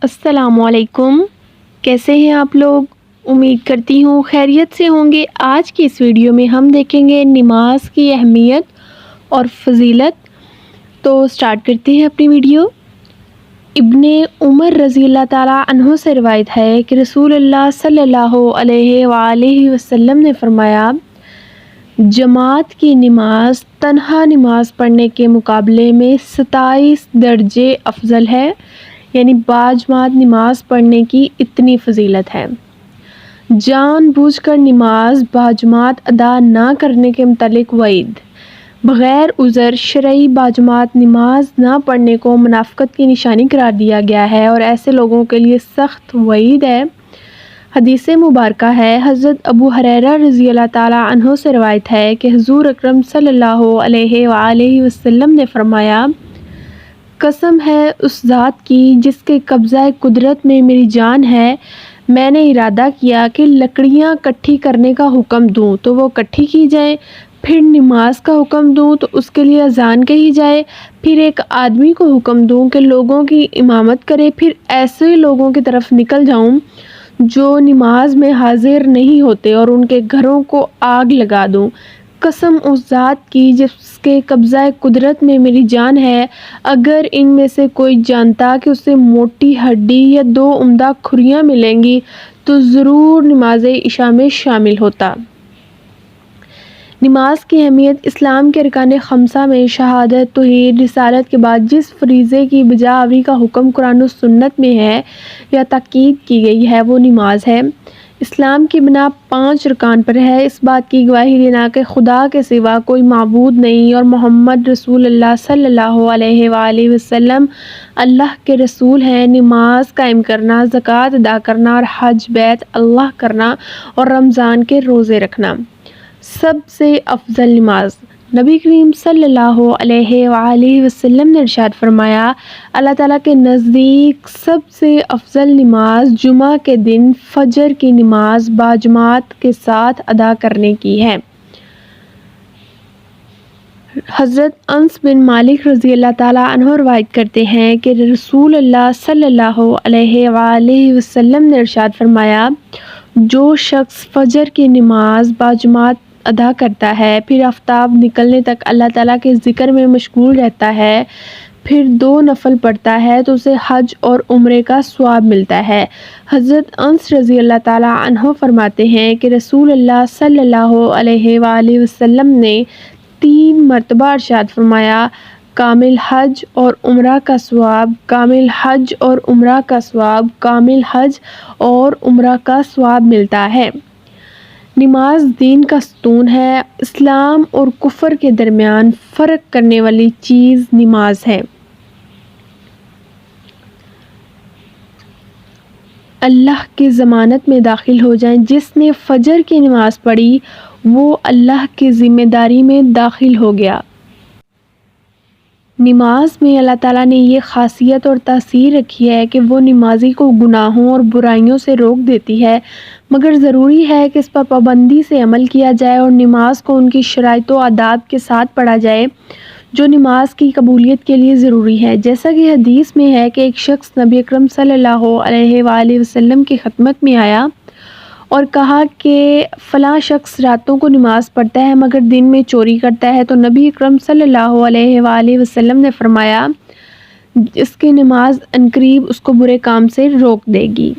السلام علیکم، کیسے ہیں آپ لوگ؟ امید کرتی ہوں خیریت سے ہوں گے۔ آج کی اس ویڈیو میں ہم دیکھیں گے نماز کی اہمیت اور فضیلت۔ تو سٹارٹ کرتے ہیں اپنی ویڈیو۔ ابن عمر رضی اللہ تعالیٰ عنہ سے روایت ہے کہ رسول اللہ صلی اللہ علیہ وآلہ وسلم نے فرمایا، جماعت کی نماز تنہا نماز پڑھنے کے مقابلے میں 27 درجے افضل ہے، یعنی باجماعت نماز پڑھنے کی اتنی فضیلت ہے۔ جان بوجھ کر نماز باجماعت ادا نہ کرنے کے متعلق وعید۔ بغیر عذر شرعی باجماعت نماز نہ پڑھنے کو منافقت کی نشانی قرار دیا گیا ہے اور ایسے لوگوں کے لیے سخت وعید ہے۔ حدیث مبارکہ ہے، حضرت ابو ہریرہ رضی اللہ تعالیٰ عنہ سے روایت ہے کہ حضور اکرم صلی اللہ علیہ وآلہ وسلم نے فرمایا، قسم ہے اس ذات کی جس کے قبضہ قدرت میں میری جان ہے، میں نے ارادہ کیا کہ لکڑیاں کٹھی کرنے کا حکم دوں تو وہ کٹھی کی جائیں، پھر نماز کا حکم دوں تو اس کے لیے اذان کہی جائے، پھر ایک آدمی کو حکم دوں کہ لوگوں کی امامت کرے، پھر ایسے لوگوں کی طرف نکل جاؤں جو نماز میں حاضر نہیں ہوتے اور ان کے گھروں کو آگ لگا دوں۔ قسم اس ذات کی جس کے قبضہ قدرت میں میری جان ہے، اگر ان میں سے کوئی جانتا کہ اسے موٹی ہڈی یا 2 عمدہ کھریاں ملیں گی تو ضرور نماز عشاء میں شامل ہوتا۔ نماز کی اہمیت۔ اسلام کے ارکان خمسہ میں شہادت، توحید، رسالت کے بعد جس فریضے کی بجا آوری کا حکم قرآن و سنت میں ہے یا تاکید کی گئی ہے وہ نماز ہے۔ اسلام کی بنا 5 ارکان پر ہے، اس بات کی گواہی دینا کہ خدا کے سوا کوئی معبود نہیں اور محمد رسول اللہ صلی اللہ علیہ وآلہ وسلم اللہ کے رسول ہیں، نماز قائم کرنا، زکوٰۃ ادا کرنا اور حج بیت اللہ کرنا اور رمضان کے روزے رکھنا۔ سب سے افضل نماز۔ نبی کریم صلی اللہ علیہ وآلہ وسلم نے ارشاد فرمایا، اللہ تعالیٰ کے نزدیک سب سے افضل نماز جمعہ کے دن فجر کی نماز باجماعت کے ساتھ ادا کرنے کی ہے۔ حضرت انس بن مالک رضی اللہ تعالیٰ عنہ روایت کرتے ہیں کہ رسول اللہ صلی اللہ علیہ وآلہ وسلم نے ارشاد فرمایا، جو شخص فجر کی نماز باجماعت ادا کرتا ہے، پھر آفتاب نکلنے تک اللہ تعالیٰ کے ذکر میں مشغول رہتا ہے، پھر 2 نفل پڑھتا ہے تو اسے حج اور عمرے کا ثواب ملتا ہے۔ حضرت انس رضی اللہ تعالیٰ عنہ فرماتے ہیں کہ رسول اللہ صلی اللہ علیہ وآلہ وسلم نے 3 مرتبہ ارشاد فرمایا، کامل حج اور عمرہ کا ثواب، کامل حج اور عمرہ کا ثواب، کامل حج اور عمرہ کا ثواب ملتا ہے۔ نماز دین کا ستون ہے۔ اسلام اور کفر کے درمیان فرق کرنے والی چیز نماز ہے۔ اللہ کی ضمانت میں داخل ہو جائیں، جس نے فجر کی نماز پڑھی وہ اللہ کی ذمہ داری میں داخل ہو گیا۔ نماز میں اللہ تعالیٰ نے یہ خاصیت اور تاثیر رکھی ہے کہ وہ نمازی کو گناہوں اور برائیوں سے روک دیتی ہے، مگر ضروری ہے کہ اس پر پابندی سے عمل کیا جائے اور نماز کو ان کی شرائط و آداب کے ساتھ پڑھا جائے جو نماز کی قبولیت کے لیے ضروری ہے۔ جیسا کہ حدیث میں ہے کہ ایک شخص نبی اکرم صلی اللہ علیہ وآلہ وسلم کی خدمت میں آیا اور کہا کہ فلاں شخص راتوں کو نماز پڑھتا ہے مگر دن میں چوری کرتا ہے، تو نبی اکرم صلی اللہ علیہ وآلہ وسلم نے فرمایا، اس کی نماز عنقریب اس کو برے کام سے روک دے گی۔